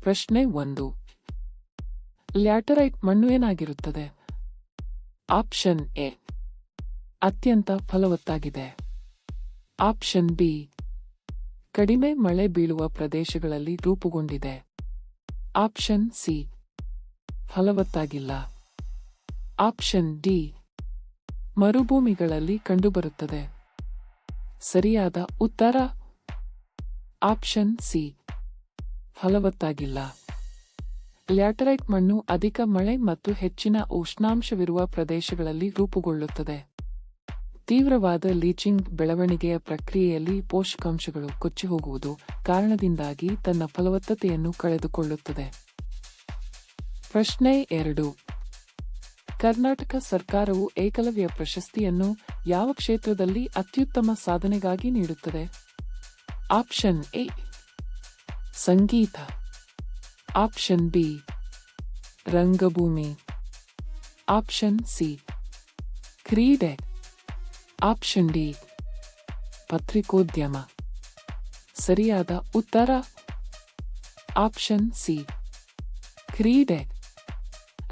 ಪ್ರಶ್ನೆ 1. ಲ್ಯಾಟರೈಟ್ ಮಣ್ಣು ಏನಾಗಿರುತ್ತದೆ? ಆಪ್ಷನ್ ಎ ಅತ್ಯಂತ ಫಲವತ್ತಾಗಿದೆ. ಆಪ್ಷನ್ ಬಿ ಕಡಿಮೆ ಮಳೆ ಬೀಳುವ ಪ್ರದೇಶಗಳಲ್ಲಿ ರೂಪುಗೊಂಡಿದೆ. ಆಪ್ಷನ್ ಸಿ ಫಲವತ್ತಾಗಿಲ್ಲ. ಆಪ್ಷನ್ ಡಿ ಮರುಭೂಮಿಗಳಲ್ಲಿ ಕಂಡುಬರುತ್ತದೆ. ಸರಿಯಾದ ಉತ್ತರ ಆಪ್ಷನ್ ಸಿ ಫಲವತ್ತಾಗಿಲ್ಲ. ಲ್ಯಾಟರೈಟ್ ಮಣ್ಣು ಅಧಿಕ ಮಳೆ ಮತ್ತು ಹೆಚ್ಚಿನ ಉಷ್ಣಾಂಶವಿರುವ ಪ್ರದೇಶಗಳಲ್ಲಿ ರೂಪುಗೊಳ್ಳುತ್ತದೆ. ತೀವ್ರವಾದ ಲೀಚಿಂಗ್ ಬೆಳವಣಿಗೆಯ ಪ್ರಕ್ರಿಯೆಯಲ್ಲಿ ಪೋಷಕಾಂಶಗಳು ಕೊಚ್ಚಿಹೋಗುವುದು ಕಾರಣದಿಂದಾಗಿ ತನ್ನ ಫಲವತ್ತತೆಯನ್ನು ಕಳೆದುಕೊಳ್ಳುತ್ತದೆ. ಪ್ರಶ್ನೆ 2. ಕರ್ನಾಟಕ ಸರ್ಕಾರವು ಏಕಲವ್ಯ ಪ್ರಶಸ್ತಿಯನ್ನು ಯಾವ ಕ್ಷೇತ್ರದಲ್ಲಿ ಅತ್ಯುತ್ತಮ ಸಾಧನೆಗಾಗಿ ನೀಡುತ್ತದೆ? ಆಪ್ಷನ್ ಎ ಸಂಗೀತ. ಆಪ್ಷನ್ ಬಿ ರಂಗಭೂಮಿ. ಆಪ್ಷನ್ ಸಿ ಕ್ರೀಡೆ. ಆಪ್ಷನ್ ಡಿ ಪತ್ರಿಕೋದ್ಯಮ. ಸರಿಯಾದ ಉತ್ತರ ಆಪ್ಷನ್ ಸಿ ಕ್ರೀಡೆ.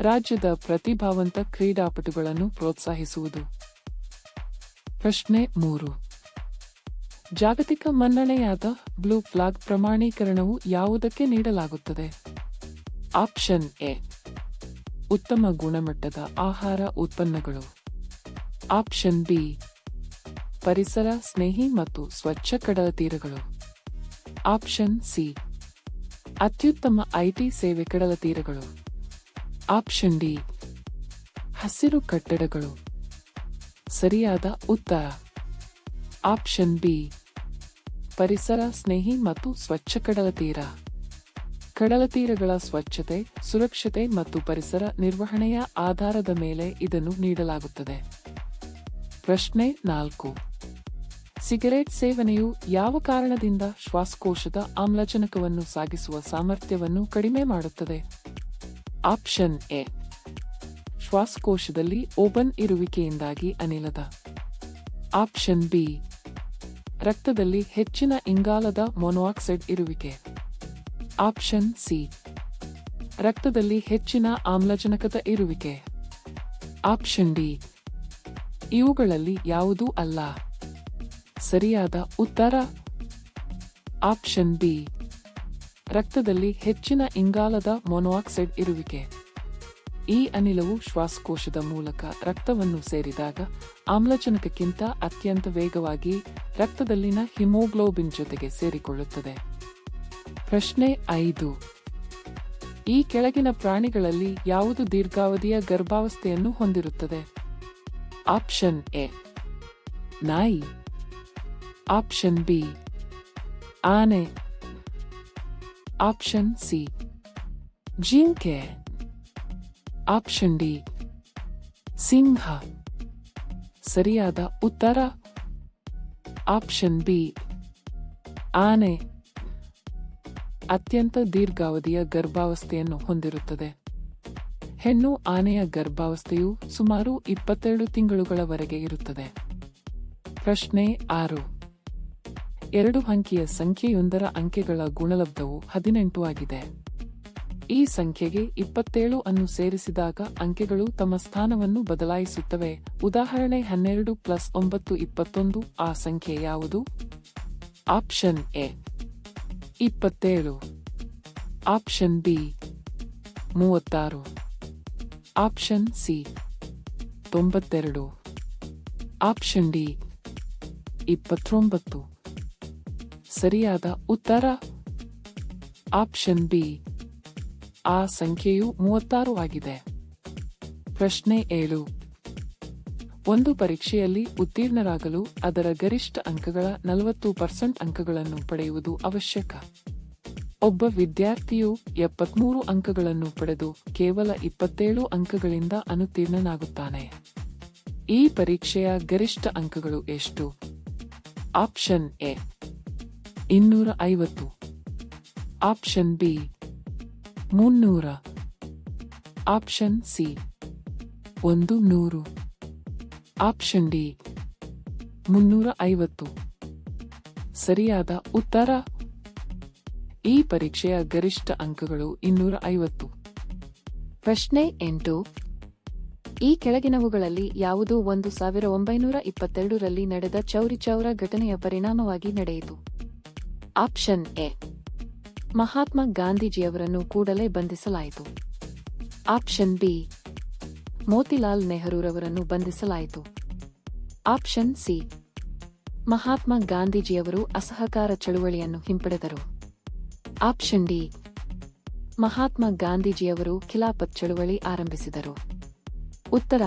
ರಾಜ್ಯದ ಪ್ರತಿಭಾವಂತ ಕ್ರೀಡಾಪಟುಗಳನ್ನು ಪ್ರೋತ್ಸಾಹಿಸುವುದು. ಪ್ರಶ್ನೆ 3. ಜಾಗತಿಕ ಮನ್ನಣೆಯಾದ ಬ್ಲೂ ಫ್ಲಾಗ್ ಪ್ರಮಾಣೀಕರಣವು ಯಾವುದಕ್ಕೆ ನೀಡಲಾಗುತ್ತದೆ? ಆಪ್ಷನ್ ಎ ಉತ್ತಮ ಗುಣಮಟ್ಟದ ಆಹಾರ ಉತ್ಪನ್ನಗಳು. ಆಪ್ಷನ್ ಬಿ ಪರಿಸರ ಸ್ನೇಹಿ ಮತ್ತು ಸ್ವಚ್ಛ ಕಡಲತೀರಗಳು. ಆಪ್ಷನ್ ಸಿ ಅತ್ಯುತ್ತಮ ಐಟಿ ಸೇವೆ ಕಡಲತೀರಗಳು. ಆಪ್ಷನ್ ಡಿ ಹಸಿರು ಕಟ್ಟಡಗಳು. ಸರಿಯಾದ ಉತ್ತರ ಆಪ್ಷನ್ ಬಿ ಪರಿಸರ ಸ್ನೇಹಿ ಮತ್ತು ಸ್ವಚ್ಛ ಕಡಲತೀರ. ಕಡಲತೀರಗಳ ಸ್ವಚ್ಛತೆ, ಸುರಕ್ಷತೆ ಮತ್ತು ಪರಿಸರ ನಿರ್ವಹಣೆಯ ಆಧಾರದ ಮೇಲೆ ಇದನ್ನು ನೀಡಲಾಗುತ್ತದೆ. ಪ್ರಶ್ನೆ 4. ಸಿಗರೇಟ್ ಸೇವನೆಯು ಯಾವ ಕಾರಣದಿಂದ ಶ್ವಾಸಕೋಶದ ಆಮ್ಲಜನಕವನ್ನು ಸಾಗಿಸುವ ಸಾಮರ್ಥ್ಯವನ್ನು ಕಡಿಮೆ ಮಾಡುತ್ತದೆ? ಆಪ್ಷನ್ ಎ ಶ್ವಾಸಕೋಶದಲ್ಲಿ ಓಬನ್ ಇರುವಿಕೆಯಿಂದಾಗಿ ಅನಿಲದ. ಆಪ್ಷನ್ ಬಿ ರಕ್ತದಲ್ಲಿ ಹೆಚ್ಚಿನ ಇಂಗಾಲದ ಮೊನೊಆಕ್ಸೈಡ್ ಇರುವಿಕೆ. ಆಪ್ಷನ್ ಸಿ ರಕ್ತದಲ್ಲಿ ಹೆಚ್ಚಿನ ಆಮ್ಲಜನಕದ ಇರುವಿಕೆ. ಆಪ್ಷನ್ ಡಿ ಇವುಗಳಲ್ಲಿ ಯಾವುದೂ ಅಲ್ಲ. ಸರಿಯಾದ ಉತ್ತರ ಆಪ್ಷನ್ ಬಿ ರಕ್ತದಲ್ಲಿ ಹೆಚ್ಚಿನ ಇಂಗಾಲದ ಮೊನೊಆಕ್ಸೈಡ್ ಇರುವಿಕೆ. ಈ ಅನಿಲವು ಶ್ವಾಸಕೋಶದ ಮೂಲಕ ರಕ್ತವನ್ನು ಸೇರಿದಾಗ ಆಮ್ಲಜನಕಕ್ಕಿಂತ ಅತ್ಯಂತ ವೇಗವಾಗಿ ರಕ್ತದಲ್ಲಿನ ಹಿಮೋಗ್ಲೋಬಿನ್ ಜೊತೆಗೆ ಸೇರಿಕೊಳ್ಳುತ್ತದೆ. ಪ್ರಶ್ನೆ 5. ಈ ಕೆಳಗಿನ ಪ್ರಾಣಿಗಳಲ್ಲಿ ಯಾವುದು ದೀರ್ಘಾವಧಿಯ ಗರ್ಭಾವಸ್ಥೆಯನ್ನು ಹೊಂದಿರುತ್ತದೆ? ಆಪ್ಷನ್ ಎ ನಾಯಿ. ಆಪ್ಷನ್ ಬಿ ಆನೆ. ಆಪ್ಷನ್ ಸಿ ಜಿಂಕೆ. ಆಪ್ಷನ್ ಡಿ ಸಿಂಹ. ಸರಿಯಾದ ಉತ್ತರ ಆಪ್ಷನ್ ಬಿ ಆನೆ ಅತ್ಯಂತ ದೀರ್ಘಾವಧಿಯ ಗರ್ಭಾವಸ್ಥೆಯನ್ನು ಹೊಂದಿರುತ್ತದೆ. ಹೆಣ್ಣು ಆನೆಯ ಗರ್ಭಾವಸ್ಥೆಯು ಸುಮಾರು 22 ತಿಂಗಳುಗಳವರೆಗೆ ಇರುತ್ತದೆ. ಪ್ರಶ್ನೆ 6. 2 ಅಂಕಿಯ ಸಂಖ್ಯೆಯೊಂದರ ಅಂಕೆಗಳ ಗುಣಲಬ್ಧವು 18 ಆಗಿದೆ. ಈ ಸಂಖ್ಯೆಗೆ 27 ಅನ್ನು ಸೇರಿಸಿದಾಗ ಅಂಕೆಗಳು ತಮ್ಮ ಸ್ಥಾನವನ್ನು ಬದಲಾಯಿಸುತ್ತವೆ. ಉದಾಹರಣೆ 12 + 9 21. ಆ ಸಂಖ್ಯೆ ಯಾವುದು? Option A 27. Option B 36. Option C 92. Option D 29. ಸರಿಯಾದ ಉತ್ತರ ಆಪ್ಷನ್ ಬಿ ಆ ಸಂಖ್ಯೆಯು 36 ಆಗಿದೆ. ಪ್ರಶ್ನೆ 7. ಒಂದು ಪರೀಕ್ಷೆಯಲ್ಲಿ ಉತ್ತೀರ್ಣರಾಗಲು ಅದರ ಗರಿಷ್ಠ ಅಂಕಗಳ 40% ಅಂಕಗಳನ್ನು ಪಡೆಯುವುದು ಅವಶ್ಯಕ. ಒಬ್ಬ ವಿದ್ಯಾರ್ಥಿಯು 73 ಅಂಕಗಳನ್ನು ಪಡೆದು ಕೇವಲ 27 ಅಂಕಗಳಿಂದ ಅನುತ್ತೀರ್ಣನಾಗುತ್ತಾನೆ. ಈ ಪರೀಕ್ಷೆಯ ಗರಿಷ್ಠ ಅಂಕಗಳು ಎಷ್ಟು? Option A 250. Option B 300. Option C 100. Option D 350. ಸರಿಯಾದ ಉತ್ತರ ಈ ಪರೀಕ್ಷೆಯ ಗರಿಷ್ಠ ಅಂಕಗಳು 250. ಪ್ರಶ್ನೆ 8. ಈ ಕೆಳಗಿನವುಗಳಲ್ಲಿ ಯಾವುದು 1922ರಲ್ಲಿ ನಡೆದ ಚೌರಿ ಚೌರ ಘಟನೆಯ ಪರಿಣಾಮವಾಗಿ ನಡೆಯಿತು? Option A. ಮಹಾತ್ಮ ಗಾಂಧೀಜಿಯವರನ್ನು ಕೂಡಲೇ ಬಂಧಿಸಲಾಯಿತು. Option B. ಮೋತಿಲಾಲ್ ನೆಹರೂರವರನ್ನು ಬಂಧಿಸಲಾಯಿತು. Option C. ಮಹಾತ್ಮ ಗಾಂಧೀಜಿಯವರು ಅಸಹಕಾರ ಚಳುವಳಿಯನ್ನು ಹಿಂಪಡೆದರು. Option D. ಮಹಾತ್ಮ ಗಾಂಧೀಜಿಯವರು ಖಿಲಾಫತ್ ಚಳುವಳಿ ಆರಂಭಿಸಿದರು. ಉತ್ತರ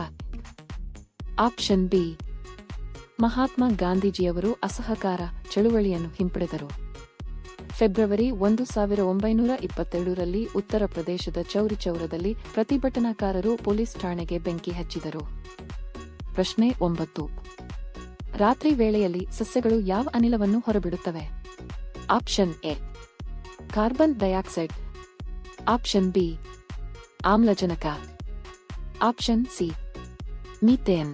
ಆಪ್ಷನ್ ಬಿ. ಮಹಾತ್ಮ ಗಾಂಧೀಜಿಯವರು ಅಸಹಕಾರ ಚಳುವಳಿಯನ್ನು ಹಿಂಪಡೆದರು. ಫೆಬ್ರವರಿ 1922ರಲ್ಲಿ ಉತ್ತರ ಪ್ರದೇಶದ ಚೌರಿ ಚೌರದಲ್ಲಿ ಪ್ರತಿಭಟನಾಕಾರರು ಪೊಲೀಸ್ ಠಾಣೆಗೆ ಬೆಂಕಿ ಹಚ್ಚಿದರು. ಪ್ರಶ್ನೆ 9. ರಾತ್ರಿ ವೇಳೆಯಲ್ಲಿ ಸಸ್ಯಗಳು ಯಾವ ಅನಿಲವನ್ನು ಹೊರಬಿಡುತ್ತವೆ? Option A. Carbon dioxide. Option B. ಆಮ್ಲಜನಕ. Option C. Methane.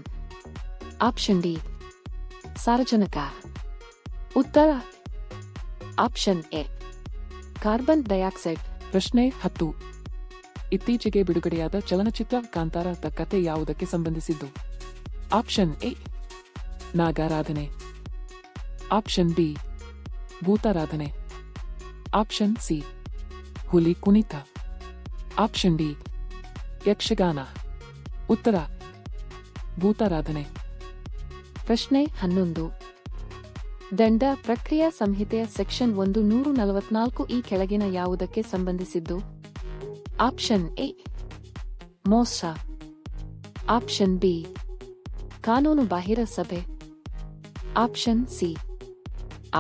Option D. ಸಾರಜನಕ. ಉತ್ತರ ಆಪ್ಷನ್ ಎ. Carbon dioxide. ಪ್ರಶ್ನೆ 10. ಇತ್ತೀಚೆಗೆ ಬಿಡುಗಡೆಯಾದ ಚಲನಚಿತ್ರ ಕಾಂತಾರದ ಕತೆ ಯಾವುದಕ್ಕೆ ಸಂಬಂಧಿಸಿದ್ದು? Option A. ನಾಗಾರಾಧನೆ. Option B. ಭೂತಾರಾಧನೆ. Option C. ಹುಲಿ ಕುಣಿತ. Option D. ಯಕ್ಷಗಾನ. ಉತ್ತರ ಭೂತಾರಾಧನೆ. ಪ್ರಶ್ನೆ 11. ದಂಡ ಪ್ರಕ್ರಿಯಾ ಸಂಹಿತೆಯ ಸೆಕ್ಷನ್ 144 ಈ ಕೆಳಗಿನ ಯಾವುದಕ್ಕೆ ಸಂಬಂಧಿಸಿದ್ದು? Option A. ಮೋಸ. Option B. ಕಾನೂನು ಬಾಹಿರ ಸಭೆ. Option C.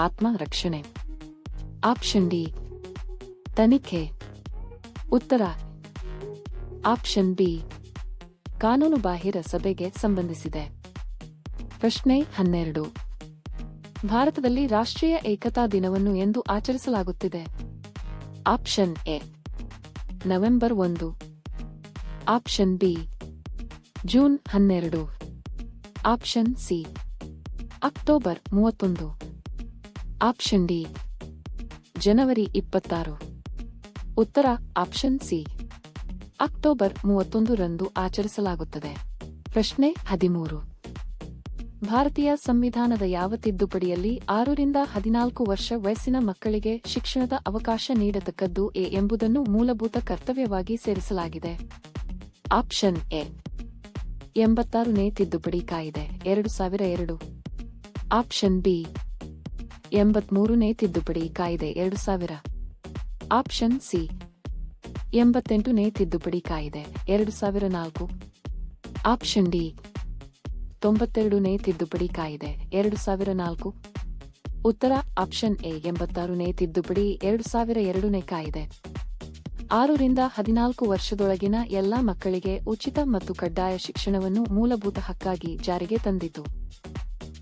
ಆತ್ಮ ರಕ್ಷಣೆ. Option D. ತನಿಖೆ. ಉತ್ತರ ಆಪ್ಷನ್ ಬಿ. ಕಾನೂನು ಬಾಹಿರ ಸಭೆಗೆ ಸಂಬಂಧಿಸಿದೆ. ಪ್ರಶ್ನೆ 12. ಭಾರತದಲ್ಲಿ ರಾಷ್ಟ್ರೀಯ ಏಕತಾ ದಿನವನ್ನು ಎಂದು ಆಚರಿಸಲಾಗುತ್ತಿದೆ? Option A. November 1. Option B. June 12. Option C. October 31. Option D. ಜನವರಿ 26. ಉತ್ತರ ಆಪ್ಷನ್ ಸಿ. ಅಕ್ಟೋಬರ್ 31ರಂದು ಆಚರಿಸಲಾಗುತ್ತದೆ. ಪ್ರಶ್ನೆ 13. ಭಾರತೀಯ ಸಂವಿಧಾನದ ಯಾವ ತಿದ್ದುಪಡಿಯಲ್ಲಿ 6 ರಿಂದ 14 ವರ್ಷ ವಯಸ್ಸಿನ ಮಕ್ಕಳಿಗೆ ಶಿಕ್ಷಣದ ಅವಕಾಶ ನೀಡತಕ್ಕದ್ದು ಎಂಬುದನ್ನು ಮೂಲಭೂತ ಕರ್ತವ್ಯವಾಗಿ ಸೇರಿಸಲಾಗಿದೆ? Option A. 86ನೇ ತಿದ್ದುಪಡಿ ಕಾಯಿದೆ 2002. Option B. 83ನೇ ತಿದ್ದುಪಡಿ ಕಾಯಿದೆ 2000. Option C. 88ನೇ ತಿದ್ದುಪಡಿ ಕಾಯಿದೆ 2004. Option D. 92ನೇ ತಿದ್ದುಪಡಿ ಕಾಯಿದೆ 2004. ಉತ್ತರ ಆಪ್ಷನ್ ಎ. 86ನೇ ತಿದ್ದುಪಡಿ 2002ನೇ ಕಾಯಿದೆ 6 ರಿಂದ 14 ವರ್ಷದೊಳಗಿನ ಎಲ್ಲಾ ಮಕ್ಕಳಿಗೆ ಉಚಿತ ಮತ್ತು ಕಡ್ಡಾಯ ಶಿಕ್ಷಣವನ್ನು ಮೂಲಭೂತ ಹಕ್ಕಾಗಿ ಜಾರಿಗೆ ತಂದಿತು.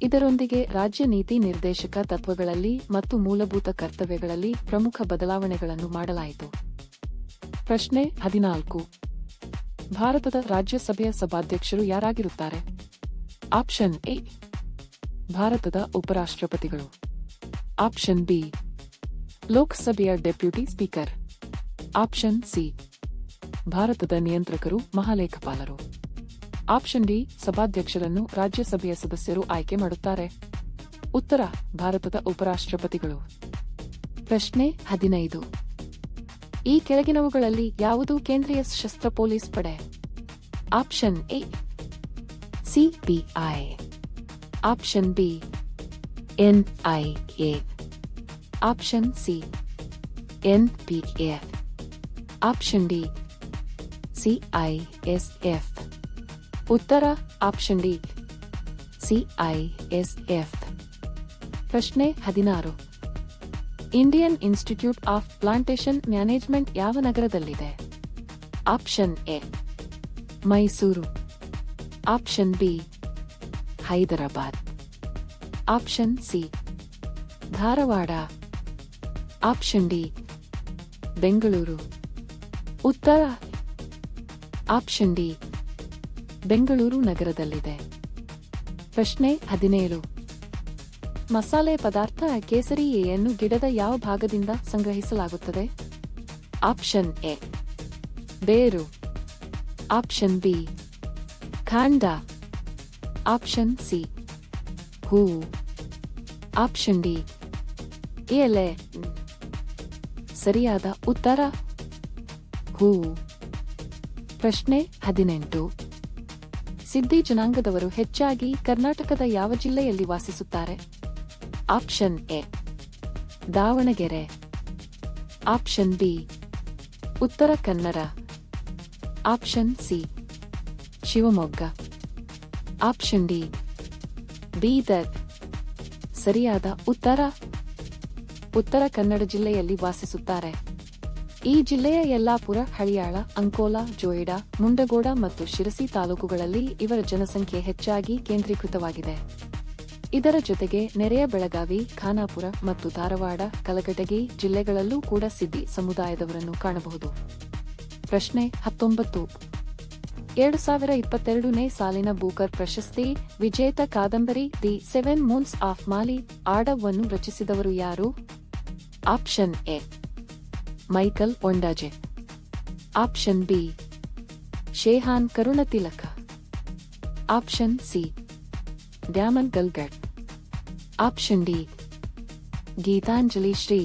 ಇದರೊಂದಿಗೆ ರಾಜ್ಯ ನೀತಿ ನಿರ್ದೇಶಕ ತತ್ವಗಳಲ್ಲಿ ಮತ್ತು ಮೂಲಭೂತ ಕರ್ತವ್ಯಗಳಲ್ಲಿ ಪ್ರಮುಖ ಬದಲಾವಣೆಗಳನ್ನು ಮಾಡಲಾಯಿತು. ಪ್ರಶ್ನೆ 14. ಭಾರತದ ರಾಜ್ಯಸಭೆಯ ಸಭಾಧ್ಯಕ್ಷರು ಯಾರಾಗಿರುತ್ತಾರೆ? Option A. ಭಾರತದ ಉಪರಾಷ್ಟ್ರಪತಿಗಳು. Option B. ಲೋಕಸಭೆಯ ಡೆಪ್ಯೂಟಿ ಸ್ಪೀಕರ್. Option C. ಭಾರತದ ನಿಯಂತ್ರಕರು ಮಹಾಲೇಖಪಾಲರು. Option D. ಸಭಾಧ್ಯಕ್ಷರನ್ನು ರಾಜ್ಯಸಭೆಯ ಸದಸ್ಯರು ಆಯ್ಕೆ ಮಾಡುತ್ತಾರೆ. ಉತ್ತರ ಭಾರತದ ಉಪರಾಷ್ಟ್ರಪತಿಗಳು. ಪ್ರಶ್ನೆ 15. ಈ ಕೆಳಗಿನವುಗಳಲ್ಲಿ ಯಾವುದು ಕೇಂದ್ರೀಯ ಸಶಸ್ತ್ರ ಪೊಲೀಸ್ ಪಡೆ? Option A. CPI. Option B. NIA. Option C. NPF. Option D. CISF. ಉತ್ತರ ಆಪ್ಷನ್ ಡಿ. ಸಿಐಎಸ್ಎಫ್. ಪ್ರಶ್ನೆ 16. Indian institute of plantation management ಯಾವ ನಗರದಲ್ಲಿದೆ? Option A. Mysuru. Option B. Hyderabad. Option C. Dharwad. Option D. Bengaluru. ಉತ್ತರ ಆಪ್ಷನ್ ಡಿ. ಬೆಂಗಳೂರು ನಗರದಲ್ಲಿದೆ. ಪ್ರಶ್ನೆ 17. ಮಸಾಲೆ ಪದಾರ್ಥ ಕೇಸರಿ ಎಯನ್ನು ಗಿಡದ ಯಾವ ಭಾಗದಿಂದ ಸಂಗ್ರಹಿಸಲಾಗುತ್ತದೆ? ಆಪ್ಷನ್ ಎ ಬೇರು, ಆಪ್ಷನ್ ಬಿ ಕಾಂಡ, ಆಪ್ಷನ್ ಸಿ ಹೂವು, ಆಪ್ಷನ್ ಡಿ ಎಲೆ. ಸರಿಯಾದ ಉತ್ತರ ಹೂವು. ಪ್ರಶ್ನೆ 18. ಸಿದ್ದಿ ಜನಾಂಗದವರು ಹೆಚ್ಚಾಗಿ ಕರ್ನಾಟಕದ ಯಾವ ಜಿಲ್ಲೆಯಲ್ಲಿ ವಾಸಿಸುತ್ತಾರೆ? Option A Davanagere, option B Uttara Kannada, option C Shivamogga, option D Bidar. ಸರಿಯಾದ ಉತ್ತರ ಉತ್ತರ ಕನ್ನಡ ಜಿಲ್ಲೆಯಲ್ಲಿ ವಾಸಿಸುತ್ತಾರೆ. ಈ ಜಿಲ್ಲೆಯ ಯಲ್ಲಾಪುರ, ಹಳಿಯಾಳ, ಅಂಕೋಲಾ, ಜೋಯಿಡಾ, ಮುಂಡಗೋಡ ಮತ್ತು ಶಿರಸಿ ತಾಲೂಕುಗಳಲ್ಲಿ ಇವರ ಜನಸಂಖ್ಯೆ ಹೆಚ್ಚಾಗಿ ಕೇಂದ್ರೀಕೃತವಾಗಿದೆ. ಇದರ ಜೊತೆಗೆ ನೆರೆಯ ಬೆಳಗಾವಿ, ಖಾನಾಪುರ ಮತ್ತು ಧಾರವಾಡ, ಕಲಘಟಗಿ ಜಿಲ್ಲೆಗಳಲ್ಲೂ ಕೂಡ ಸಿದ್ದಿ ಸಮುದಾಯದವರನ್ನು ಕಾಣಬಹುದು. ಪ್ರಶ್ನೆ 19. 2022ನೇ ಸಾಲಿನ ಬೂಕರ್ ಪ್ರಶಸ್ತಿ ವಿಜೇತ ಕಾದಂಬರಿ ದಿ 7 ಮೂನ್ಸ್ ಆಫ್ ಮಾಲಿ ಆಡವನ್ನು ರಚಿಸಿದವರು ಯಾರು? Option A Michael Ondaatje, option B Shehan Karunatilaka, option C Damon Galgut, option D Geetanjali Shree.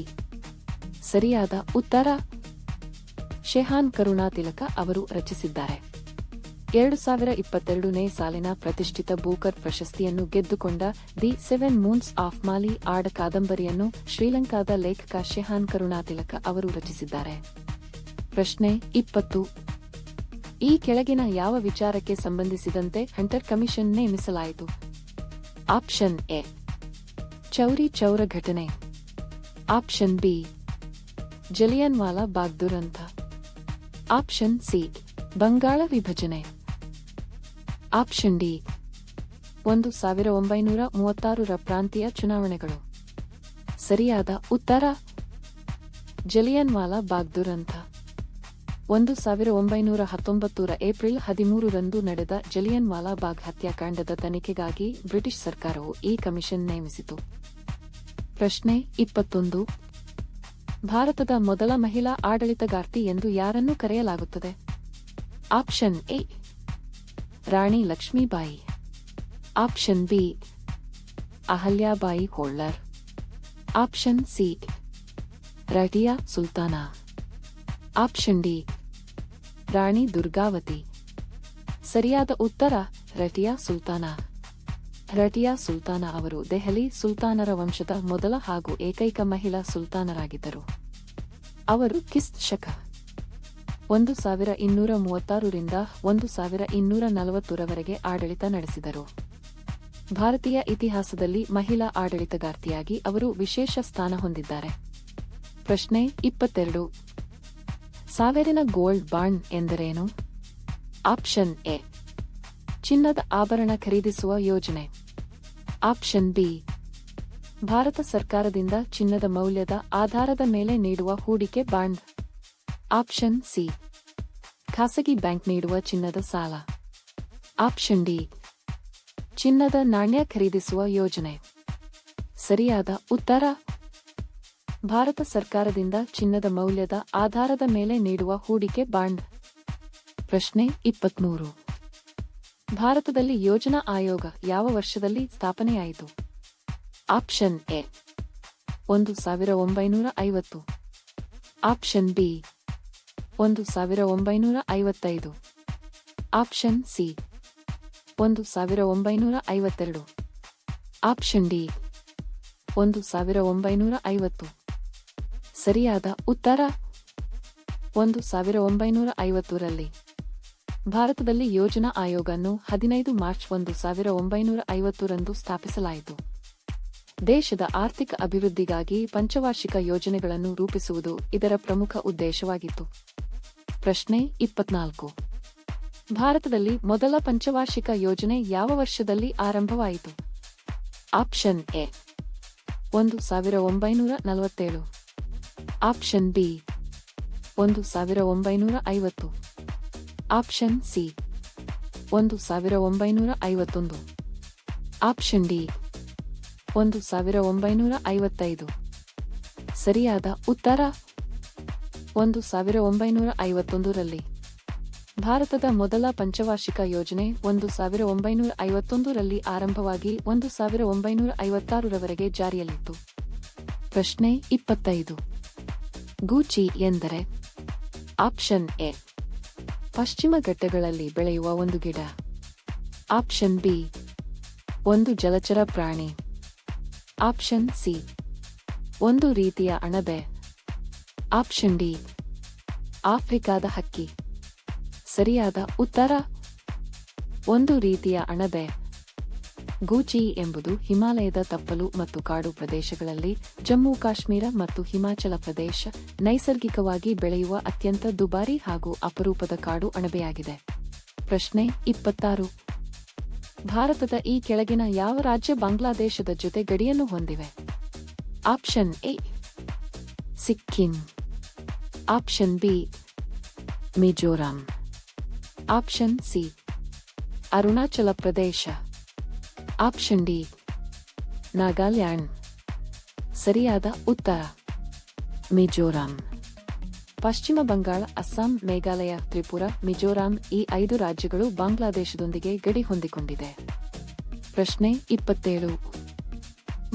ಸರಿಯಾದ ಉತ್ತರ ಶೇಹಾನ್ ಕರುಣಾತಿಲಕ ಅವರು ರಚಿಸಿದ್ದಾರೆ. 2022ನೇ ಸಾಲಿನ ಪ್ರತಿಷ್ಠಿತ ಬೂಕರ್ ಪ್ರಶಸ್ತಿಯನ್ನು ಗೆದ್ದುಕೊಂಡ ದಿ 7 ಮೂನ್ಸ್ ಆಫ್ ಮಾಲಿ ಆಡ ಕಾದಂಬರಿಯನ್ನು ಶ್ರೀಲಂಕಾದ ಲೇಖಕ ಶೇಹಾನ್ ಕರುಣಾತಿಲಕ ಅವರು ರಚಿಸಿದ್ದಾರೆ. ಪ್ರಶ್ನೆ 20. ಈ ಕೆಳಗಿನ ಯಾವ ವಿಚಾರಕ್ಕೆ ಸಂಬಂಧಿಸಿದಂತೆ hunter commission ನೇಮಿಸಲಾಯಿತು? Option A Chauri Chaura ಘಟನೆ, ಆಪ್ಷನ್ ಬಿ ಜಲಿಯನ್ ವಾಲಾ ಬಾಗ್ ದುರಂತ, ಆಪ್ಷನ್ ಸಿ ಬಂಗಾಳ ವಿಭಜನೆ, ಆಪ್ಷನ್ ಡಿ 1936ರ ಪ್ರಾಂತೀಯ ಚುನಾವಣೆಗಳು. ಸರಿಯಾದ ಉತ್ತರ ಜಲಿಯನ್ ವಾಲಾ ಬಾಗ್ ದುರಂತ. 1919ರ ಏಪ್ರಿಲ್ 13ರಂದು ನಡೆದ ಜಲಿಯನ್ ವಾಲಾ ಬಾಗ್ ಹತ್ಯಾಕಾಂಡದ ತನಿಖೆಗಾಗಿ ಬ್ರಿಟಿಷ್ ಸರ್ಕಾರವು ಈ ಕಮಿಷನ್ ನೇಮಿಸಿತು. ಪ್ರಶ್ನೆ 21. ಭಾರತದ ಮೊದಲ ಮಹಿಳಾ ಆಡಳಿತಗಾರ್ತಿ ಎಂದು ಯಾರನ್ನು ಕರೆಯಲಾಗುತ್ತದೆ? Option A Rani Lakshmibai, option B Ahilyabai Holkar, option C Razia Sultana, option D Rani Durgavati. ಸರಿಯಾದ ಉತ್ತರ ರಟಿಯಾ ಸುಲ್ತಾನಾ. ರಟಿಯಾ ಸುಲ್ತಾನಾ ಅವರು ದೆಹಲಿ ಸುಲ್ತಾನರ ವಂಶದ ಮೊದಲ ಹಾಗೂ ಏಕೈಕ ಮಹಿಳಾ ಸುಲ್ತಾನರಾಗಿದ್ದರು. ಅವರು ಕಿಸ್ಟ್ ಶಕ 1236ರಿಂದ 1240ರವರೆಗೆ ಆಡಳಿತ ನಡೆಸಿದರು. ಭಾರತೀಯ ಇತಿಹಾಸದಲ್ಲಿ ಮಹಿಳಾ ಆಡಳಿತಗಾರ್ತಿಯಾಗಿ ಅವರು ವಿಶೇಷ ಸ್ಥಾನ ಹೊಂದಿದ್ದಾರೆ. ಪ್ರಶ್ನೆ 22. ಸಾವಿರಿನ ಗೋಲ್ಡ್ ಬಾಂಡ್ ಎಂದರೇನು? ಆಪ್ಷನ್ ಎ ಚಿನ್ನದ ಆಭರಣ ಖರೀದಿಸುವ ಯೋಜನೆ, ಆಪ್ಷನ್ ಬಿ ಭಾರತ ಸರ್ಕಾರದಿಂದ ಚಿನ್ನದ ಮೌಲ್ಯದ ಆಧಾರದ ಮೇಲೆ ನೀಡುವ ಹೂಡಿಕೆ ಬಾಂಡ್, ಆಪ್ಷನ್ ಸಿ ಖಾಸಗಿ ಬ್ಯಾಂಕ್ ನೀಡುವ ಚಿನ್ನದ ಸಾಲ, ಆಪ್ಷನ್ ಡಿ ಚಿನ್ನದ ನಾಣ್ಯ ಖರೀದಿಸುವ ಯೋಜನೆ. ಸರಿಯಾದ ಉತ್ತರ ಭಾರತ ಸರ್ಕಾರದಿಂದ ಚಿನ್ನದ ಮೌಲ್ಯದ ಆಧಾರದ ಮೇಲೆ ನೀಡುವ ಹೂಡಿಕೆ ಬಾಂಡ್. ಪ್ರಶ್ನೆ 23. ಭಾರತದಲ್ಲಿ ಯೋಜನಾ ಆಯೋಗ ಯಾವ ವರ್ಷದಲ್ಲಿ ಸ್ಥಾಪನೆಯಾಯಿತು? Option A 1950, option B 1955, option C 1952, option D 1950. ಸರಿಯಾದ ಉತ್ತರ 1950ರಲ್ಲಿ. ಭಾರತದಲ್ಲಿ ಯೋಜನಾ ಆಯೋಗವನ್ನು 15 ಮಾರ್ಚ್ 1950ರಂದು ಸ್ಥಾಪಿಸಲಾಯಿತು. ದೇಶದ ಆರ್ಥಿಕ ಅಭಿವೃದ್ಧಿಗಾಗಿ ಪಂಚವಾರ್ಷಿಕ ಯೋಜನೆಗಳನ್ನು ರೂಪಿಸುವುದು ಇದರ ಪ್ರಮುಖ ಉದ್ದೇಶವಾಗಿತ್ತು. ಪ್ರಶ್ನೆ 24. ಭಾರತದಲ್ಲಿ ಮೊದಲ ಪಂಚವಾರ್ಷಿಕ ಯೋಜನೆ ಯಾವ ವರ್ಷದಲ್ಲಿ ಆರಂಭವಾಯಿತು? Option A 1947, option B 1950, option C 1951, option D 1955. ಸರಿಯಾದ ಉತ್ತರ 1951ರಲ್ಲಿ. ಭಾರತದ ಮೊದಲ ಪಂಚವಾರ್ಷಿಕ ಯೋಜನೆ 1951ರಲ್ಲಿ ಆರಂಭವಾಗಿ 1956ರವರೆಗೆ ಜಾರಿಯಲ್ಲಿತ್ತು. ಪ್ರಶ್ನೆ 25. ಗೂಚಿ ಎಂದರೆ? ಆಪ್ಷನ್ ಎ, ಪಶ್ಚಿಮ ಘಟ್ಟಗಳಲ್ಲಿ ಬೆಳೆಯುವ ಒಂದು ಗಿಡ. ಆಪ್ಷನ್ ಬಿ, ಒಂದು ಜಲಚರ ಪ್ರಾಣಿ. ಆಪ್ಷನ್ ಸಿ, ಒಂದು ರೀತಿಯ ಅಣಬೆ. ಆಪ್ಷನ್ ಡಿ, ಆಫ್ರಿಕಾದ ಹಕ್ಕಿ. ಸರಿಯಾದ ಉತ್ತರ ಒಂದು ರೀತಿಯ ಅಣಬೆ. ಗೂಚಿ ಎಂಬುದು ಹಿಮಾಲಯದ ತಪ್ಪಲು ಮತ್ತು ಕಾಡು ಪ್ರದೇಶಗಳಲ್ಲಿ ಜಮ್ಮು ಕಾಶ್ಮೀರ ಮತ್ತು ಹಿಮಾಚಲ ಪ್ರದೇಶ ನೈಸರ್ಗಿಕವಾಗಿ ಬೆಳೆಯುವ ಅತ್ಯಂತ ದುಬಾರಿ ಹಾಗೂ ಅಪರೂಪದ ಕಾಡು ಅಣಬೆಯಾಗಿದೆ. ಪ್ರಶ್ನೆ 26. ಭಾರತದ ಈ ಕೆಳಗಿನ ಯಾವ ರಾಜ್ಯ ಬಾಂಗ್ಲಾದೇಶದ ಜೊತೆ ಗಡಿಯನ್ನು ಹೊಂದಿವೆ? Option A, Sikkim. Option B, Mizoram. Option C, Arunachal Pradesh. Option D, Nagaland. ಸರಿಯಾದ ಉತ್ತರ ಮಿಜೋರಾಂ. ಪಶ್ಚಿಮ ಬಂಗಾಳ, ಅಸ್ಸಾಂ, ಮೇಘಾಲಯ, ತ್ರಿಪುರ, ಮಿಜೋರಾಂ ಈ 5 ರಾಜ್ಯಗಳು ಬಾಂಗ್ಲಾದೇಶದೊಂದಿಗೆ ಗಡಿ ಹೊಂದಿಕೊಂಡಿದೆ. ಪ್ರಶ್ನೆ 27.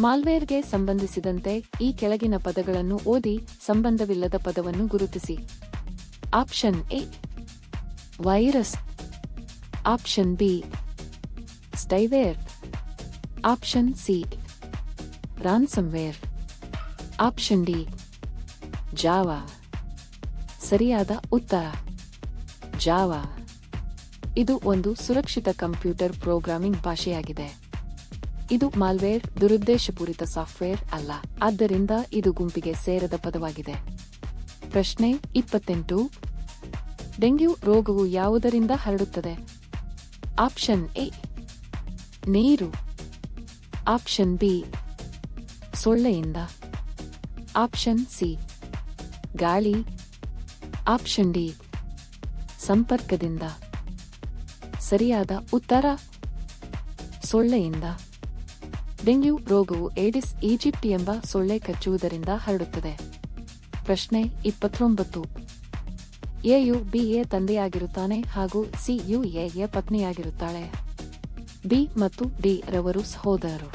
ಮಾಲ್ವೇರ್ಗೆ ಸಂಬಂಧಿಸಿದಂತೆ ಈ ಕೆಳಗಿನ ಪದಗಳನ್ನು ಓದಿ ಸಂಬಂಧವಿಲ್ಲದ ಪದವನ್ನು ಗುರುತಿಸಿ. Option A, virus. Option B, spyware. Option C, ransomware. Option D, Java. ಸರಿಯಾದ ಉತ್ತರ ಜಾವಾ. ಇದು ಒಂದು ಸುರಕ್ಷಿತ ಕಂಪ್ಯೂಟರ್ ಪ್ರೋಗ್ರಾಮಿಂಗ್ ಭಾಷೆಯಾಗಿದೆ. ಇದು ಮಾಲ್ವೇರ್, ದುರುದ್ದೇಶಪೂರಿತ ಸಾಫ್ಟ್ವೇರ್ ಅಲ್ಲ, ಆದ್ದರಿಂದ ಇದು ಗುಂಪಿಗೆ ಸೇರದ ಪದವಾಗಿದೆ. ಪ್ರಶ್ನೆ 28. ಡೆಂಗ್ಯೂ ರೋಗವು ಯಾವುದರಿಂದ ಹರಡುತ್ತದೆ? ಆಪ್ಷನ್ ಎ, ನೀರು. ಆಪ್ಷನ್ ಬಿ, ಸೊಳ್ಳೆಯಿಂದ. ಆಪ್ಷನ್ ಸಿ, ಗಾಳಿ. ಆಪ್ಷನ್ ಡಿ, ಸಂಪರ್ಕದಿಂದ. ಸರಿಯಾದ ಉತ್ತರ ಸೊಳ್ಳೆಯಿಂದ. ಡೆಂಗ್ಯೂ ರೋಗವು ಏಡಿಸ್ ಈಜಿಪ್ಟಿ ಎಂಬ ಸೊಳ್ಳೆ ಕಚ್ಚುವುದರಿಂದ ಹರಡುತ್ತದೆ. ಪ್ರಶ್ನೆ 29. ಎಯು ಬಿಯ ತಂದೆಯಾಗಿರುತ್ತಾನೆ ಹಾಗೂ ಸಿಯು ಎಯ ಪತ್ನಿಯಾಗಿರುತ್ತಾಳೆ. ಬಿ ಮತ್ತು ಡಿ ರವರು ಸಹೋದರರು.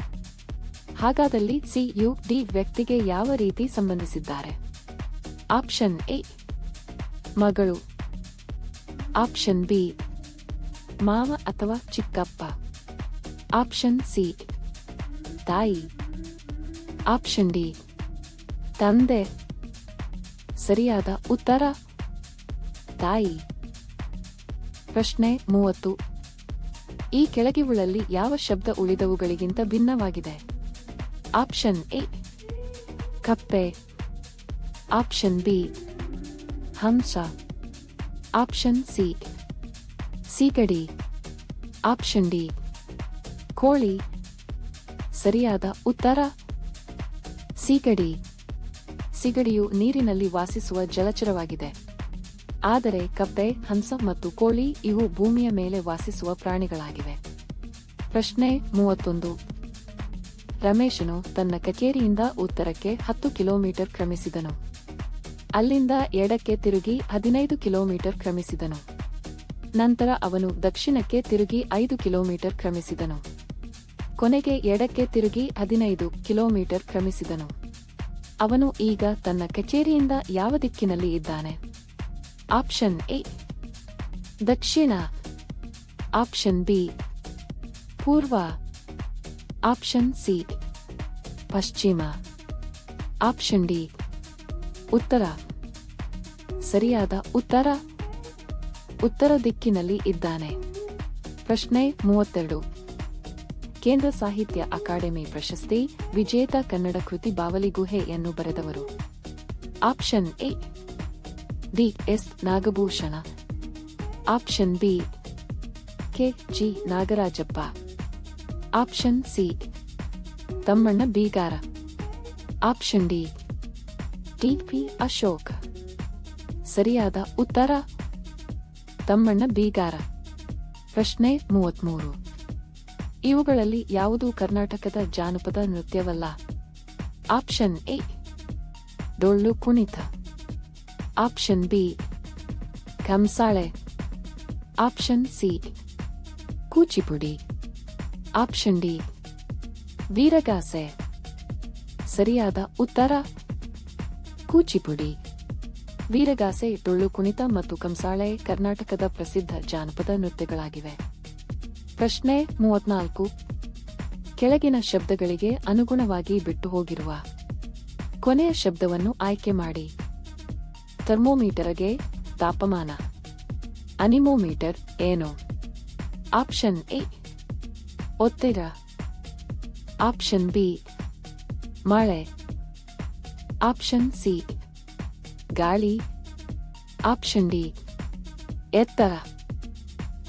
ಹಾಗಾದಲ್ಲಿ ಸಿಯು ಡಿ ವ್ಯಕ್ತಿಗೆ ಯಾವ ರೀತಿ ಸಂಬಂಧಿಸಿದ್ದಾರೆ? ಆಪ್ಷನ್ ಎ, ಮಗಳು. ಆಪ್ಷನ್ ಬಿ, ಮಾವ ಅಥವಾ ಚಿಕ್ಕಪ್ಪ. ಆಪ್ಷನ್ ಸಿ, ತಾಯಿ. ಆಪ್ಷನ್ ಡಿ, ತಂದೆ. ಸರಿಯಾದ ಉತ್ತರ ತಾಯಿ. ಪ್ರಶ್ನೆ 30. ಈ ಕೆಳಗಿವುಗಳಲ್ಲಿ ಯಾವ ಶಬ್ದ ಉಳಿದವುಗಳಿಗಿಂತ ಭಿನ್ನವಾಗಿದೆ? ಆಪ್ಷನ್ ಎ, ಕಪ್ಪೆ. ಆಪ್ಷನ್ ಬಿ, ಹಂಸ. ಆಪ್ಷನ್ ಸಿ, ಸೀಗಡಿ. ಆಪ್ಷನ್ ಡಿ, ಕೋಳಿ. ಸರಿಯಾದ ಉತ್ತರ ಸೀಗಡಿ. ಸೀಗಡಿಯು ನೀರಿನಲ್ಲಿ ವಾಸಿಸುವ ಜಲಚರವಾಗಿದೆ. ಆದರೆ ಕಪ್ಪೆ, ಹಂಸ ಮತ್ತು ಕೋಳಿ ಇವು ಭೂಮಿಯ ಮೇಲೆ ವಾಸಿಸುವ ಪ್ರಾಣಿಗಳಾಗಿವೆ. ಪ್ರಶ್ನೆ 31. ರಮೇಶನು ತನ್ನ ಕಚೇರಿಯಿಂದ ಉತ್ತರಕ್ಕೆ 10 ಕಿಲೋಮೀಟರ್ ಕ್ರಮಿಸಿದನು. ಅಲ್ಲಿಂದ ಎಡಕ್ಕೆ ತಿರುಗಿ 15 ಕಿಲೋಮೀಟರ್ ಕ್ರಮಿಸಿದನು. ನಂತರ ಅವನು ದಕ್ಷಿಣಕ್ಕೆ ತಿರುಗಿ 5 ಕಿಲೋಮೀಟರ್ ಕ್ರಮಿಸಿದನು. ಕೊನೆಗೆ ಎಡಕ್ಕೆ ತಿರುಗಿ 15 ಕಿಲೋಮೀಟರ್ ಕ್ರಮಿಸಿದನು. ಅವನು ಈಗ ತನ್ನ ಕಚೇರಿಯಿಂದ ಯಾವ ದಿಕ್ಕಿನಲ್ಲಿ ಇದ್ದಾನೆ? Option A, Dakshina. Option B, ಪೂರ್ವ. ಆಪ್ಷನ್ ಸಿ, ಪಶ್ಚಿಮ. ಆಪ್ಷನ್ ಡಿ, ಉತ್ತರ. ಸರಿಯಾದ ಉತ್ತರ ಉತ್ತರ ದಿಕ್ಕಿನಲ್ಲಿ ಇದ್ದಾನೆ. ಪ್ರಶ್ನೆ 32. ಕೇಂದ್ರ ಸಾಹಿತ್ಯ ಅಕಾಡೆಮಿ ಪ್ರಶಸ್ತಿ ವಿಜೇತ ಕನ್ನಡ ಕೃತಿ ಬಾವಲಿ ಗುಹೆಯನ್ನು ಬರೆದವರು? Option A, D S Nagabhushana. Option B, K G Nagarajappa. Option C, Tammanna Beegara. Option D, T P Ashok. ಸರಿಯಾದ ಉತ್ತರ ತಮ್ಮಣ್ಣ ಬೀಗಾರ. ಪ್ರಶ್ನೆ 33. ಇವುಗಳಲ್ಲಿ ಯಾವುದು ಕರ್ನಾಟಕದ ಜಾನಪದ ನೃತ್ಯವಲ್ಲ? Option A Dollu Kunitha, option B Kamsale, option C Kuchipudi, option D Veeragase. ಸರಿಯಾದ ಉತ್ತರ ಕೂಚಿಪುಡಿ. ವೀರಗಾಸೆ, ಡೊಳ್ಳು ಕುಣಿತ ಮತ್ತು ಕಂಸಾಳೆ ಕರ್ನಾಟಕದ ಪ್ರಸಿದ್ಧ ಜಾನಪದ ನೃತ್ಯಗಳಾಗಿವೆ. ಪ್ರಶ್ನೆ 34. ಕೆಳಗಿನ ಶಬ್ದಗಳಿಗೆ ಅನುಗುಣವಾಗಿ ಬಿಟ್ಟು ಹೋಗಿರುವ ಕೊನೆಯ ಶಬ್ದವನ್ನು ಆಯ್ಕೆ ಮಾಡಿ. ಥರ್ಮೋಮೀಟರ್ಗೆ ತಾಪಮಾನ. ಅನಿಮೋಮೀಟರ್ ಏನು? ಆಪ್ಷನ್ ಎ ಒತ್ತಡ, ಆಪ್ಷನ್ ಬಿ ಮಳೆ, ಆಪ್ಷನ್ ಸಿ ಗಾಳಿ, ಆಪ್ಷನ್ ಡಿ ಎತ್ತರ.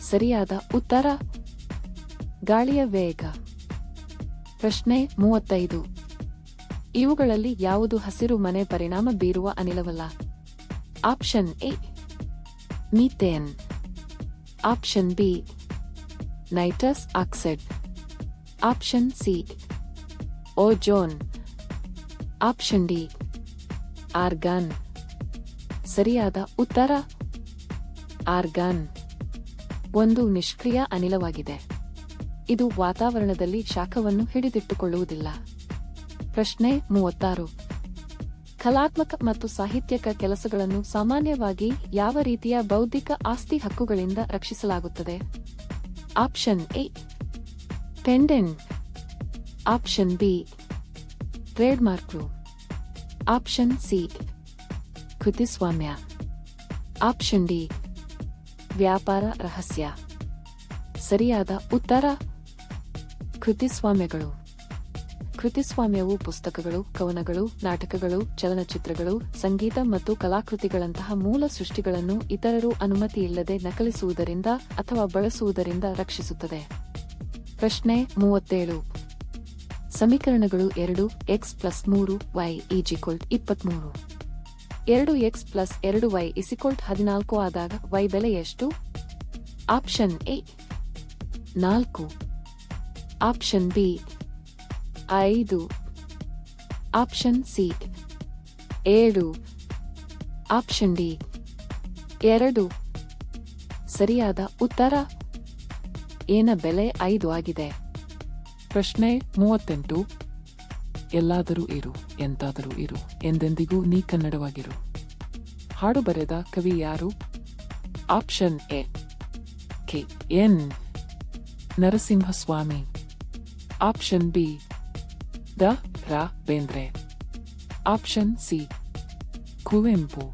ಸರಿಯಾದ ಉತ್ತರ ಗಾಳಿಯ ವೇಗ. ಪ್ರಶ್ನೆ 35. ಇವುಗಳಲ್ಲಿ ಯಾವುದು ಹಸಿರು ಮನೆ ಪರಿಣಾಮ ಬೀರುವ ಅನಿಲವಲ್ಲ? Option A methane, option B nitrous oxide, option C ozone, option D argon. ಸರಿಯಾದ ಉತ್ತರ ಆರ್ಗಾನ್. ಒಂದು ನಿಷ್ಕ್ರಿಯ ಅನಿಲವಾಗಿದೆ. ಇದು ವಾತಾವರಣದಲ್ಲಿ ಶಾಖವನ್ನು ಹಿಡಿದಿಟ್ಟುಕೊಳ್ಳುವುದಿಲ್ಲ. ಪ್ರಶ್ನೆ 36. ಕಲಾತ್ಮಕ ಮತ್ತು ಸಾಹಿತ್ಯಕ ಕೆಲಸಗಳನ್ನು ಸಾಮಾನ್ಯವಾಗಿ ಯಾವ ರೀತಿಯ ಬೌದ್ಧಿಕ ಆಸ್ತಿ ಹಕ್ಕುಗಳಿಂದ ರಕ್ಷಿಸಲಾಗುತ್ತದೆ? Option A patent, option B ಟ್ರೇಡ್ಮಾರ್ಕ್ಗಳು, ಆಪ್ಷನ್ ಸಿ ಕೃತಿಸ್ವಾಮ್ಯ, ಆಪ್ಷನ್ ಡಿ ವ್ಯಾಪಾರ ರಹಸ್ಯ. ಸರಿಯಾದ ಉತ್ತರ ಕೃತಿಸ್ವಾಮ್ಯಗಳು. ಕೃತಿಸ್ವಾಮ್ಯವು ಪುಸ್ತಕಗಳು, ಕವನಗಳು, ನಾಟಕಗಳು, ಚಲನಚಿತ್ರಗಳು, ಸಂಗೀತ ಮತ್ತು ಕಲಾಕೃತಿಗಳಂತಹ ಮೂಲ ಸೃಷ್ಟಿಗಳನ್ನು ಇತರರು ಅನುಮತಿಯಿಲ್ಲದೆ ನಕಲಿಸುವುದರಿಂದ ಅಥವಾ ಬಳಸುವುದರಿಂದ ರಕ್ಷಿಸುತ್ತದೆ. ಪ್ರಶ್ನೆ 37. ಸಮೀಕರಣಗಳು 2x+3y = 23. 2x+2y = 14 ಆದಾಗ y ಬೆಲೆ ಎಷ್ಟು? Option A 4, option B 5, option C 7, option D 2. ಸರಿಯಾದ ಉತ್ತರ ಏನ ಬೆಲೆ 5 ಆಗಿದೆ. ಪ್ರಶ್ನೆ 38. ಎಲ್ಲಾದರೂ ಇರು, ಎಂತಾದರೂ ಇರು, ಎಂದೆಂದಿಗೂ ನೀ ಕನ್ನಡವಾಗಿರು. ಹಾಡು ಬರೆದ ಕವಿ ಯಾರು? Option A K N Narasimhaswamy, option B Da Ra Bendre, option C Kuvempu,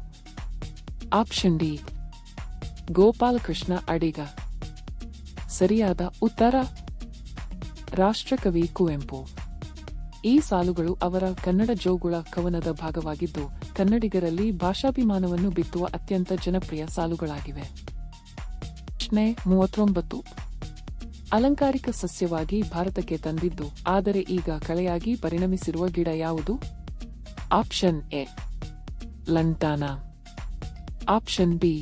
option D Gopalakrishna Adiga. ಸರಿಯಾದ ಉತ್ತರ ರಾಷ್ಟ್ರಕವಿ ಕುವೆಂಪು. ಈ ಸಾಲುಗಳು ಅವರ ಕನ್ನಡ ಜೋಗುಳ ಕವನದ ಭಾಗವಾಗಿದ್ದು, ಕನ್ನಡಿಗರಲ್ಲಿ ಭಾಷಾಭಿಮಾನವನ್ನು ಬಿತ್ತುವ ಅತ್ಯಂತ ಜನಪ್ರಿಯ ಸಾಲುಗಳಾಗಿವೆ. ಪ್ರಶ್ನೆ 39. ಅಲಂಕಾರಿಕ ಸಸ್ಯವಾಗಿ ಭಾರತಕ್ಕೆ ತಂದಿದ್ದು, ಆದರೆ ಈಗ ಕಳೆಯಾಗಿ ಪರಿಣಮಿಸಿರುವ ಗಿಡ ಯಾವುದು? Option A lantana, option B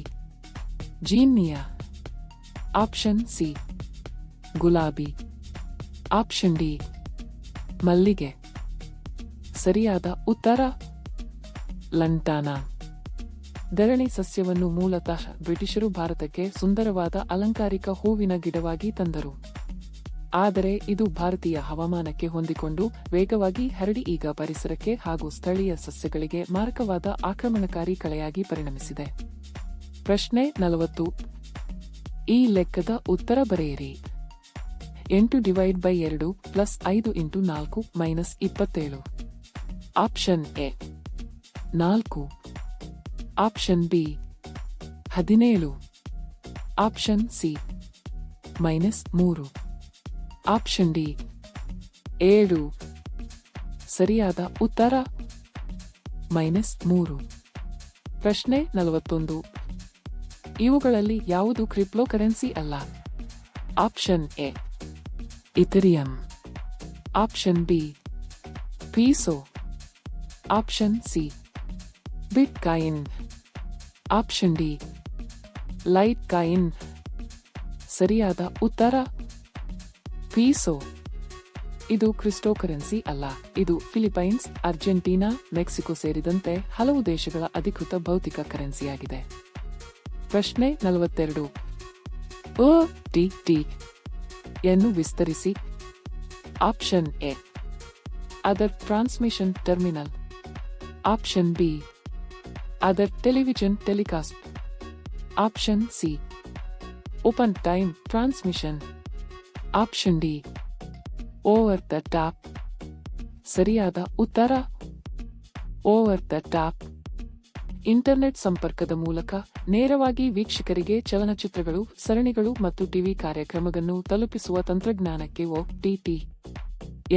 zinnia, option C ಗುಲಾಬಿ, ಆಪ್ಷನ್ ಡಿ ಮಲ್ಲಿಗೆ. ಸರಿಯಾದ ಉತ್ತರ ಲಂಟಾನ. ಧರಣಿ ಸಸ್ಯವನ್ನು ಮೂಲತಃ ಬ್ರಿಟಿಷರು ಭಾರತಕ್ಕೆ ಸುಂದರವಾದ ಅಲಂಕಾರಿಕ ಹೂವಿನ ಗಿಡವಾಗಿ ತಂದರು. ಆದರೆ ಇದು ಭಾರತೀಯ ಹವಾಮಾನಕ್ಕೆ ಹೊಂದಿಕೊಂಡು ವೇಗವಾಗಿ ಹರಡಿ ಈಗ ಪರಿಸರಕ್ಕೆ ಹಾಗೂ ಸ್ಥಳೀಯ ಸಸ್ಯಗಳಿಗೆ ಮಾರಕವಾದ ಆಕ್ರಮಣಕಾರಿ ಕಳೆಯಾಗಿ ಪರಿಣಮಿಸಿದೆ. ಪ್ರಶ್ನೆ 40. ಈ ಲೆಕ್ಕದ ಉತ್ತರ ಬರೆಯಿರಿ. 8/2 + 5 × 4 - 27. Option A 4, option B 17, option C -3, option D 7. ಸರಿಯಾದ ಉತ್ತರ -3. ಪ್ರಶ್ನೆ 41. ಇವುಗಳಲ್ಲಿ ಯಾವುದು ಕ್ರಿಪ್ಟೋಕರೆನ್ಸಿ ಅಲ್ಲ? Option A ethereum, option B peso, option C bitcoin, option D litecoin. ಸರಿಯಾದ ಉತ್ತರ ಪೀಸೋ. ಇದು ಕ್ರಿಪ್ಟೋಕರೆನ್ಸಿ ಅಲ್ಲ. ಇದು ಫಿಲಿಪೈನ್ಸ್, ಅರ್ಜೆಂಟೀನಾ, ಮೆಕ್ಸಿಕೋ ಸೇರಿದಂತೆ ಹಲವು ದೇಶಗಳ ಅಧಿಕೃತ ಭೌತಿಕ ಕರೆನ್ಸಿಯಾಗಿದೆ. ಪ್ರಶ್ನೆ 42. OTT ಯನ್ನು ವಿಸ್ತರಿಸಿ. Option A other transmission terminal. Option B other television telecast. Option C open time transmission. Option D over the top. ಸರಿಯಾದ ಉತ್ತರ ಓವರ್ ದ ಟಾಪ್. ಇಂಟರ್ನೆಟ್ ಸಂಪರ್ಕದ ಮೂಲಕ ನೇರವಾಗಿ ವೀಕ್ಷಕರಿಗೆ ಚಲನಚಿತ್ರಗಳು, ಸರಣಿಗಳು ಮತ್ತು ಟಿವಿ ಕಾರ್ಯಕ್ರಮಗಳನ್ನು ತಲುಪಿಸುವ ತಂತ್ರಜ್ಞಾನಕ್ಕೆ OTT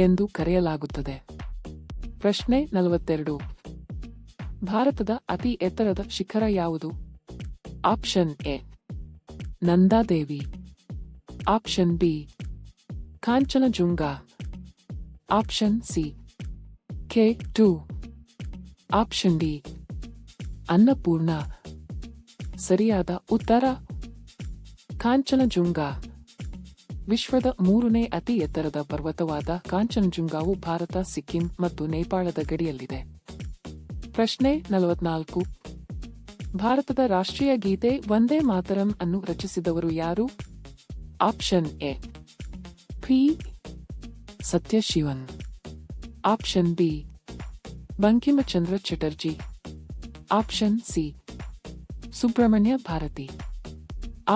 ಎಂದು ಕರೆಯಲಾಗುತ್ತದೆ. ಪ್ರಶ್ನೆ 42. ಭಾರತದ ಅತಿ ಎತ್ತರದ ಶಿಖರ ಯಾವುದು? Option A Nanda Devi. Option B Kanchenjunga. Option C K2. Option D Annapurna. ಸರಿಯಾದ ಉತ್ತರ ಕಾಂಚನಜುಂಗ. ವಿಶ್ವದ 3ನೇ ಅತಿ ಎತ್ತರದ ಪರ್ವತವಾದ ಕಾಂಚನಜುಂಗಾವು ಭಾರತ, ಸಿಕ್ಕಿಂ ಮತ್ತು ನೇಪಾಳದ ಗಡಿಯಲ್ಲಿದೆ. ಪ್ರಶ್ನೆ 44. ಭಾರತದ ರಾಷ್ಟ್ರೀಯ ಗೀತೆ ವಂದೇ ಮಾತರಂ ಅನ್ನು ರಚಿಸಿದವರು ಯಾರು? Option A P Sathyashivan. Option B Bankimchandra Chatterjee. Option C Subramania Bharati.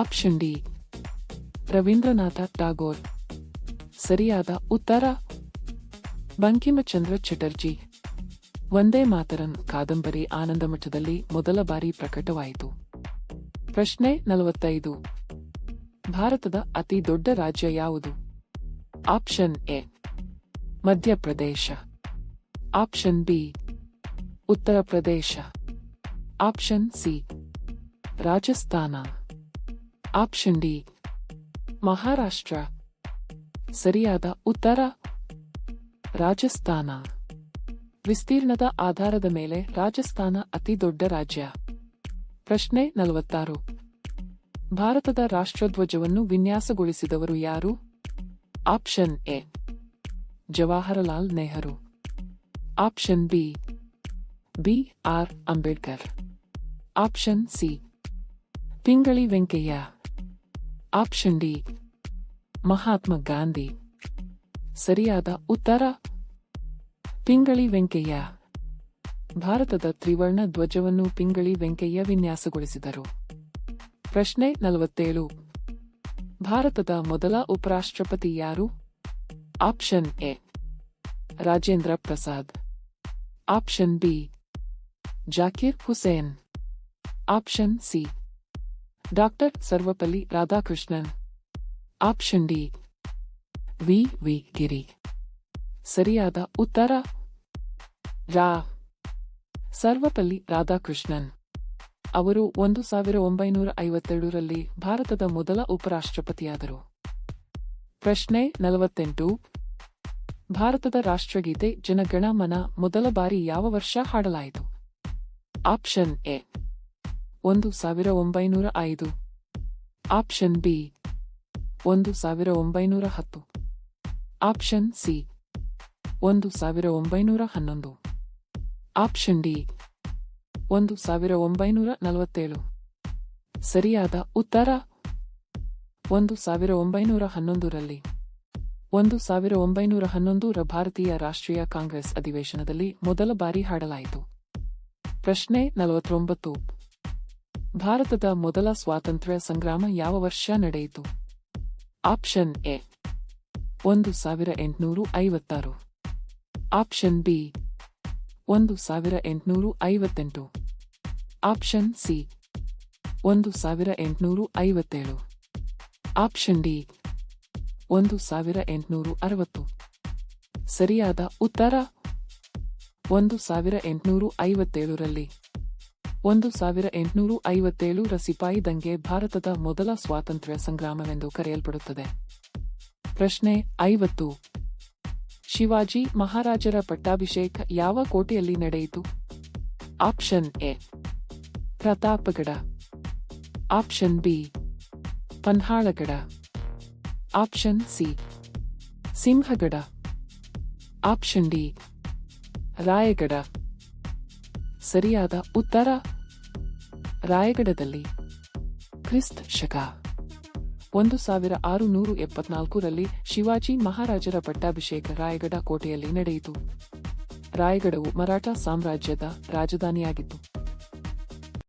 Option D Rabindranath Tagore. ಸರಿಯಾದ ಉತ್ತರ ಬಂಕಿಮಚಂದ್ರ ಚಟರ್ಜಿ. ವಂದೇ ಮಾತರಂ ಕಾದಂಬರಿ ಆನಂದಮಠದಲ್ಲಿ ಮೊದಲ ಬಾರಿ ಪ್ರಕಟವಾಯಿತು. ಪ್ರಶ್ನೆ 45. ಭಾರತದ ಅತಿ ದೊಡ್ಡ ರಾಜ್ಯ ಯಾವುದು? Option A Madhya Pradesh. Option B Uttar Pradesh. Option C Rajasthan. Option D Maharashtra. ಸರಿಯಾದ ಉತ್ತರ ರಾಜಸ್ಥಾನ. ವಿಸ್ತೀರ್ಣದ ಆಧಾರದ ಮೇಲೆ ರಾಜಸ್ಥಾನ ಅತಿ ದೊಡ್ಡ ರಾಜ್ಯ. ಪ್ರಶ್ನೆ 46. ಭಾರತದ ರಾಷ್ಟ್ರಧ್ವಜವನ್ನು ವಿನ್ಯಾಸಗೊಳಿಸಿದವರು ಯಾರು? Option A Jawaharlal Nehru. Option B BR Ambedkar. Option C Pingali Venkaiah. Option D Mahatma Gandhi. ಸರಿಯಾದ ಉತ್ತರ ಪಿಂಗಳಿ ವೆಂಕಯ್ಯ. ಭಾರತದ ತ್ರಿವರ್ಣ ಧ್ವಜವನ್ನು ಪಿಂಗಳಿ ವೆಂಕಯ್ಯ ವಿನ್ಯಾಸಗೊಳಿಸಿದರು. ಪ್ರಶ್ನೆ 47. ಭಾರತದ ಮೊದಲ ಉಪರಾಷ್ಟ್ರಪತಿ ಯಾರು? Option A Rajendra Prasad. Option B Zakir Hussain. Option C doctor Sarvepalli Radhakrishnan. Option D V Giri. ಸರಿಯಾದ ಉತ್ತರ ಸರ್ವಪಲ್ಲಿ ರಾಧಾಕೃಷ್ಣನ್. ಅವರು 1952ರಲ್ಲಿ ಭಾರತದ ಮೊದಲ ಉಪರಾಷ್ಟ್ರಪತಿಯಾದರು. ಪ್ರಶ್ನೆ 48. ಭಾರತದ ರಾಷ್ಟ್ರಗೀತೆ ಜನಗಣ ಮನ ಮೊದಲ ಬಾರಿ ಯಾವ ವರ್ಷ ಹಾಡಲಾಯಿತು? Option A 1905. Option B 1910. Option C 1911. Option D 1947. ಸರಿಯಾದ ಉತ್ತರ 1911ರಲ್ಲಿ. 1911ರ ಭಾರತೀಯ ರಾಷ್ಟ್ರೀಯ ಕಾಂಗ್ರೆಸ್ ಅಧಿವೇಶನದಲ್ಲಿ ಮೊದಲ ಬಾರಿ ಹಾಡಲಾಯಿತು. ಪ್ರಶ್ನೆ 49. ಭಾರತದ ಮೊದಲ ಸ್ವಾತಂತ್ರ್ಯ ಸಂಗ್ರಾಮ ಯಾವ ವರ್ಷ ನಡೆಯಿತು? Option A 1856. Option B 1858. Option C 1857. Option D 1860. ಸರಿಯಾದ ಉತ್ತರ 1857ರಲ್ಲಿ. 1857ರ ಸಿಪಾಯಿ ದಂಗೆ ಭಾರತದ ಮೊದಲ ಸ್ವಾತಂತ್ರ್ಯ ಸಂಗ್ರಾಮವೆಂದು ಕರೆಯಲ್ಪಡುತ್ತದೆ. ಪ್ರಶ್ನೆ 50. ಶಿವಾಜಿ ಮಹಾರಾಜರ ಪಟ್ಟಾಭಿಷೇಕ ಯಾವ ಕೋಟೆಯಲ್ಲಿ ನಡೆಯಿತು? Option A Pratapgad. Option B Panhalgad. Option C Sinhagad. Option D Raigad. ಸರಿಯಾದ ಉತ್ತರ ರಾಯಗಡದಲ್ಲಿ ಕ್ರಿಸ್ತ ಶಕ 1674ರಲ್ಲಿ ಶಿವಾಜಿ ಮಹಾರಾಜರ ಪಟ್ಟಾಭಿಷೇಕ ರಾಯಗಡ ಕೋಟೆಯಲ್ಲಿ ನಡೆಯಿತು. ರಾಯಗಡವು ಮರಾಠ ಸಾಮ್ರಾಜ್ಯದ ರಾಜಧಾನಿಯಾಗಿತ್ತು.